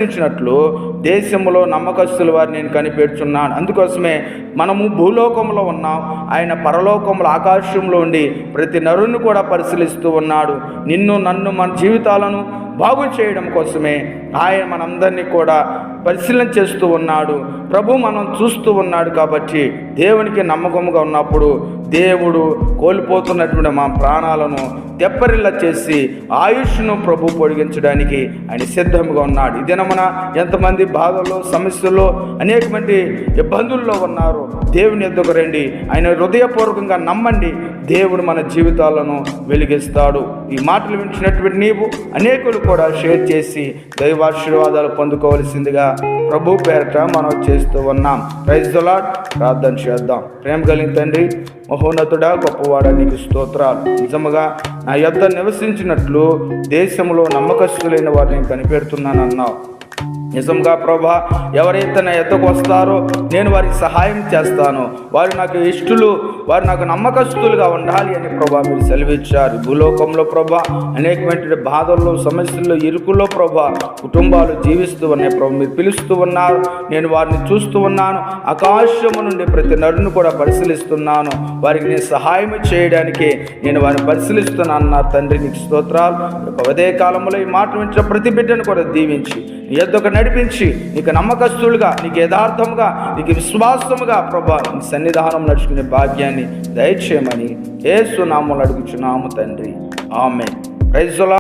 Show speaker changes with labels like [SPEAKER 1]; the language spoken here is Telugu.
[SPEAKER 1] ఇచ్చినట్లు దేశంలో నమ్మకస్తుల వారిని నేను కనిపెడుచున్నాను. అందుకోసమే మనము భూలోకంలో ఉన్నాం, ఆయన పరలోకంలో ఆకాశంలో ఉండి ప్రతి నరుని కూడా పరిశీలిస్తూ ఉన్నాడు. నిన్ను నన్ను మన జీవితాలను బాగు చేయడం కోసమే ఆయన మనందరినీ కూడా పరిశీలన చేస్తూ ఉన్నాడు. ప్రభు మనం చూస్తూ ఉన్నాడు. కాబట్టి దేవునికి నమ్మకముగా ఉన్నప్పుడు దేవుడు కోల్పోతున్నటువంటి మా ప్రాణాలను తెప్పరిల్ల చేసి ఆయుష్ను ప్రభు పొడిగించడానికి ఆయన సిద్ధంగా ఉన్నాడు. ఈ దినమున ఎంతమంది బాధల్లో, సమస్యల్లో, అనేకమంది ఇబ్బందుల్లో ఉన్నారు. దేవుని ఎద్దుకు రండి, ఆయన హృదయపూర్వకంగా నమ్మండి. దేవుడు మన జీవితాలను వెలిగిస్తాడు. ఈ మాటలు వింటున్నటువంటి నీవు అనేకులు కూడా షేర్ చేసి దైవాశీర్వాదాలు పొందుకోవలసిందిగా ప్రభు పేరట మనం చేస్తూ ఉన్నాం. Praise the lord. ప్రార్థన చేద్దాం. ప్రేమ కలిగిన తండ్రి, మహోన్నతుడా, గొప్పవాడా, నీకు స్తోత్రాలు. నిజముగా నా యొద్ద నివసించినట్లు దేశంలో నమ్మకస్తులైన వారిని కనిపెడుతున్నానన్నావు. నిజంగా ప్రభా, ఎవరైతే నా ఎద్దకు వస్తారో నేను వారికి సహాయం చేస్తాను, వారు నాకు ఇష్టలు, వారు నాకు నమ్మకస్తులుగా ఉండాలి అని ప్రభా మీరు సెలవిచ్చారు. భూలోకంలో ప్రభా అనేకమైన బాధల్లో, సమస్యల్లో, ఇరుకుల్లో ప్రభా కుటుంబాలు జీవిస్తూ ఉన్నాయి. ప్రభా మీరు పిలుస్తూ ఉన్నారు, నేను వారిని చూస్తూ ఉన్నాను. ఆకాశము నుండి ప్రతి నరుని కూడా పరిశీలిస్తున్నాను. వారికి నేను సహాయం చేయడానికి నేను వారిని పరిశీలిస్తున్నాను నా తండ్రి. నీకు స్తోత్రాలు. అదే కాలంలో ఈ మాట వింటున్న ప్రతి బిడ్డను కూడా దీవించి నీ యొద్దకు నడిపించి నీకు నమ్మకస్తులుగా, నీకు యథార్థముగా, నీకు విశ్వాసముగా ప్రభా నీ సన్నిధానం నడుచుకునే భాగ్యాన్ని దయచేయమని యేసు నామములో అడుగుచున్నాము తండ్రి. ఆమేన్. Praise the lord.